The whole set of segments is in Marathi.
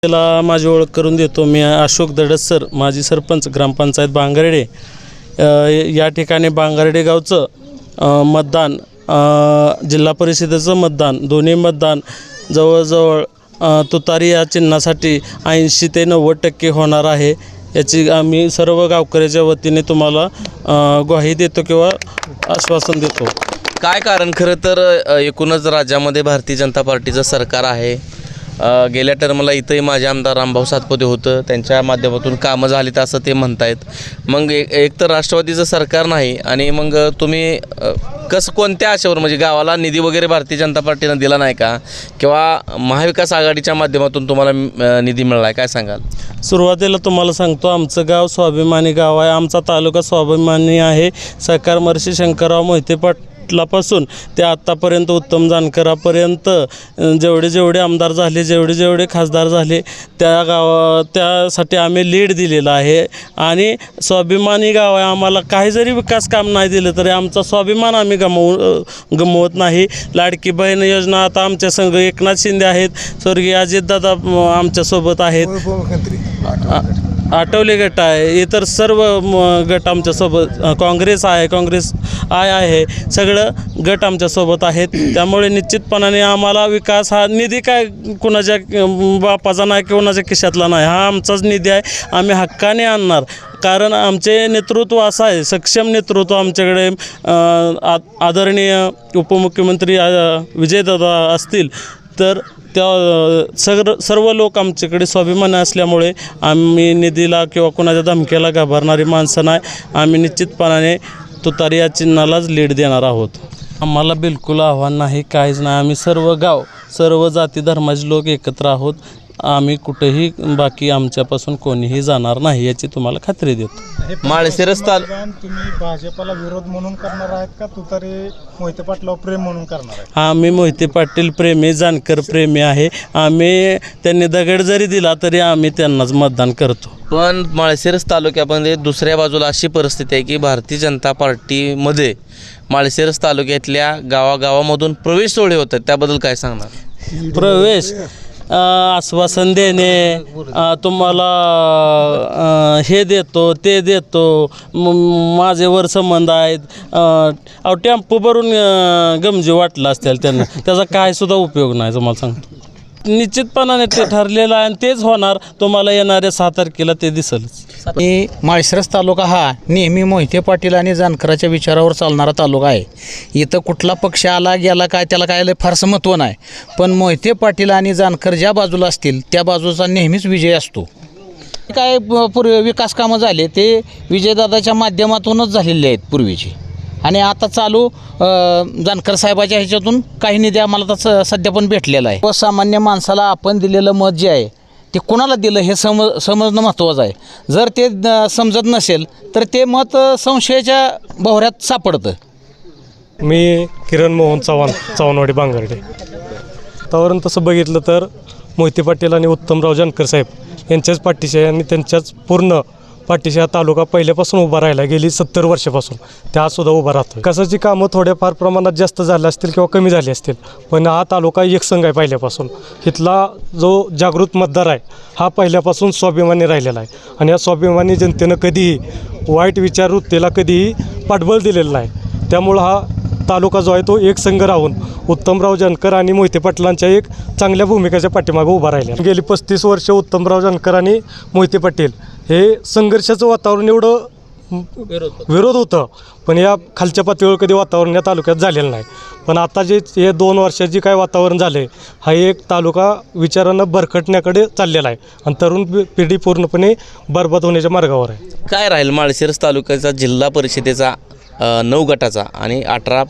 त्याला माझी ओळख करून देतो. मी अशोक दडस सर, माजी सरपंच, ग्रामपंचायत बांगर्डे. या ठिकाणी बांगर्डे गावचं मतदान, जिल्हा परिषदेचं मतदान, दोन्ही मतदान जवळजवळ तुतारी या चिन्हासाठी 80 ते 90% होणार आहे. याची आम्ही सर्व गावकऱ्याच्या वतीने तुम्हाला ग्वाही देतो किंवा आश्वासन देतो. काय कारण? खरं तर एकूणच राज्यामध्ये भारतीय जनता पार्टीचं सरकार आहे. गेल्या टर्मला इथंही माझे आमदार रामभाऊ सातपुते होतं, त्यांच्या माध्यमातून कामं झालीत असं ते म्हणतायत. मग एक तर राष्ट्रवादीचं सरकार नाही आणि मग तुम्ही कसं कोणत्या आशेवर, म्हणजे गावाला निधी वगैरे भारतीय जनता पार्टीनं दिला नाही का, किंवा महाविकास आघाडीच्या माध्यमातून तुम्हाला निधी मिळाला आहे, काय सांगाल? सुरुवातीला तुम्हाला सांगतो, आमचं गाव स्वाभिमानी गाव आहे. आमचा तालुका स्वाभिमानी आहे. सहकार महर्षी शंकरराव मोहिते पाटलापासून ते आत्तापर्यंत उत्तम जानकरापर्यंत जेवढे आमदार झाले, जेवढे खासदार झाले, त्यासाठी आम्ही लीड दिलेला आहे. आणि स्वाभिमानी गाव आहे. आम्हाला काही जरी विकास काम नाही दिलं तरी आमचा स्वाभिमान आम्ही गमवत नाही. लाडकी बहीण योजना, आता आमच्या संघ एकनाथ शिंदे आहेत, स्वर्गीय अजितदादा आमच्यासोबत आहेत, आठवले गट आहे, इतर सर्व गट आमच्यासोबत, काँग्रेस आहे, सगळं गट आमच्यासोबत आहेत. त्यामुळे निश्चितपणाने आम्हाला विकास हा निधी काय कुणाच्या बापाचा नाही, कुणाच्या खिशातला नाही, हा आमचाच निधी आहे. आम्ही हक्काने आणणार, कारण आमचे नेतृत्व असं आहे, सक्षम नेतृत्व आमच्याकडे. आदरणीय उपमुख्यमंत्री विजयदादा असतील तर सर्व लोक आमच्याकडे स्वाभिमान असल्यामुळे आम्ही निधीला किंवा कोणाच्या धमक्याला घाबरणारी माणसं नाही. आम्ही निश्चितपणाने तुतारी या चिन्हालाच लीड देणार आहोत. आम्हाला बिलकुल आव्हान नाही, काहीच नाही. आम्ही सर्व गाव, सर्व जाती धर्माचे लोक एकत्र आहोत. आम्ही कुठेही बाकी आमच्यापासून कोणीही जाणार नाही याची तुम्हाला खात्री देतो. माळशिरस तुम्ही भाजपला विरोध म्हणून करणार आहात का तुतारी मोहिते पाटलावर प्रेम म्हणून करणार आहे? आम्ही मोहिते पाटील प्रेमी, जानकर प्रेमी आहे. आम्ही त्यांनी दगड जरी दिला तरी आम्ही त्यांनाच मतदान करतो. पण माळशिरस तालुक्यामध्ये दुसऱ्या बाजूला अशी परिस्थिती आहे की भारतीय जनता पार्टीमध्ये माळशिरस तालुक्यातल्या गावागावामधून प्रवेश सोहळे होतात, त्याबद्दल काय सांगणार? प्रवेश आश्वासन देणे, तुम्हाला हे देतो ते देतो, माझेवर संबंध आहेत, टेम्पो भरून गमजी वाटला असतील त्यांना, त्याचा काय सुद्धा उपयोग नाही. तुम्हाला सांगतो निश्चितपणाने ते ठरलेलं आहे आणि तेच होणार. तुम्हाला येणाऱ्या 6 तारखेला ते दिसलच. माळशिरस तालुका हा नेहमी मोहिते पाटील आणि जानकराच्या विचारावर चालणारा तालुका आहे. इथं कुठला पक्ष आला गेला काय त्याला काय फारसं महत्त्व नाही, पण मोहिते पाटील आणि जानकर ज्या बाजूला असतील त्या बाजूचा नेहमीच विजय असतो. काय पूर्वी विकास कामं झाले ते विजयदादाच्या माध्यमातूनच झालेले आहेत पूर्वीचे, आणि आता चालू जानकर साहेबाच्या ह्याच्यातून काही निधी आम्हाला तर सध्या पण भेटलेला आहे. व सामान्य माणसाला आपण दिलेलं मत जे आहे ते कोणाला दिलं हे समजणं महत्त्वाचं आहे. जर ते समजत नसेल तर ते मत संशयाच्या भोवऱ्यात सापडतं. मी किरण मोहन चव्हाणवाडी बांगर्डे. आतावरून तसं बघितलं तर मोहिते पाटील आणि उत्तमराव जानकर साहेब यांच्याच पाठीशी आहे आणि त्यांच्याच पूर्ण पाठीशी हा तालुका पहिल्यापासून उभा राहिला. गेली 70 वर्षापासून त्या सुद्धा उभा राहतो. विकासाची कामं थोड्याफार प्रमाणात जास्त झाली असतील किंवा कमी झाली असतील, पण हा तालुका एकसंघ आहे पहिल्यापासून. इथला जो जागृत मतदार आहे हा पहिल्यापासून स्वाभिमानी राहिलेला आहे आणि या स्वाभिमानी जनतेनं कधीही वाईट विचार वृत्तीला कधीही पाठबळ दिलेलं नाही. त्यामुळं हा तालुका जो आहे तो एकसंघ राहून उत्तमराव जानकर आणि मोहिते पाटलांच्या एक चांगल्या भूमिकेच्या पाठीमागं उभा राहिला. गेली 35 वर्ष उत्तमराव जानकर आणि मोहिते पाटील हे संघर्षाचं वातावरण एवढं विरोध होतं, पण या खालच्या पातळीवर कधी वातावरण या तालुक्यात झालेलं नाही. पण आता जे हे 2 वर्षात जे काय वातावरण झालं आहे हा एक तालुका विचारानं भरकटण्याकडे चाललेला आहे आणि तरुण पिढी पूर्णपणे बरबाद होण्याच्या मार्गावर आहे. काय राहील माळशिरस तालुक्याचा जिल्हा परिषदेचा 9 गटाचा आणि 18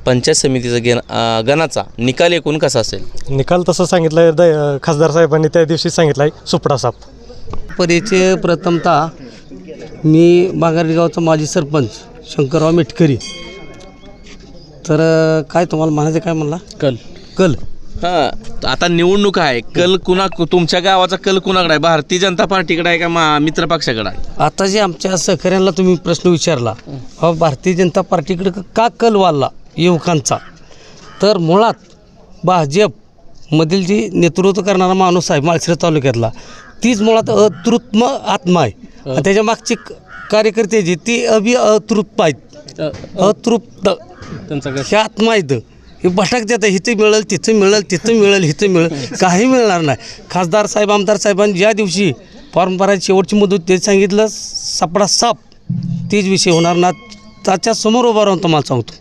पंचायत समितीचा गणाचा निकाल एकूण कसा असेल? निकाल तसं सांगितला आहे खासदार साहेबांनी त्या दिवशी सांगितला आहे सुपडा साप. परिचय प्रथमतः मी बांगर्डे गावचा माजी सरपंच शंकरराव मेटकरी. तर काय तुम्हाला म्हणायचं काय म्हणला? कल हां, आता निवडणूक आहे, कल तुमच्या गावाचा कल कुणाकडे आहे? भारतीय जनता पार्टीकडे आहे का मित्र पक्षाकडे आहे? आता जे आमच्या सहकाऱ्यांना तुम्ही प्रश्न विचारला, भारतीय जनता पार्टीकडे का कल वाढला युवकांचा, तर मुळात भाजप मधील जी नेतृत्व करणारा माणूस आहे माळशिरस तालुक्यातला, तीच मुळात अतृप्त आत्मा आहे. आणि त्याच्या मागची कार्यकर्ते जी ती अतृप्त आहेत, अतृप्त ह्या आत्मा आहेत. हे भटकतात, इथं मिळेल तिथं मिळेल, तिथं मिळेल इथं मिळेल, काही मिळणार नाही. खासदार साहेब आमदार साहेबांनी ज्या दिवशी फॉर्म भरायची शेवटची मुदत ते सांगितलं, सापडा साप, तीच विषय होणार ना. त्याच्या समोर उभा राहून तुम्हाला सांगतो.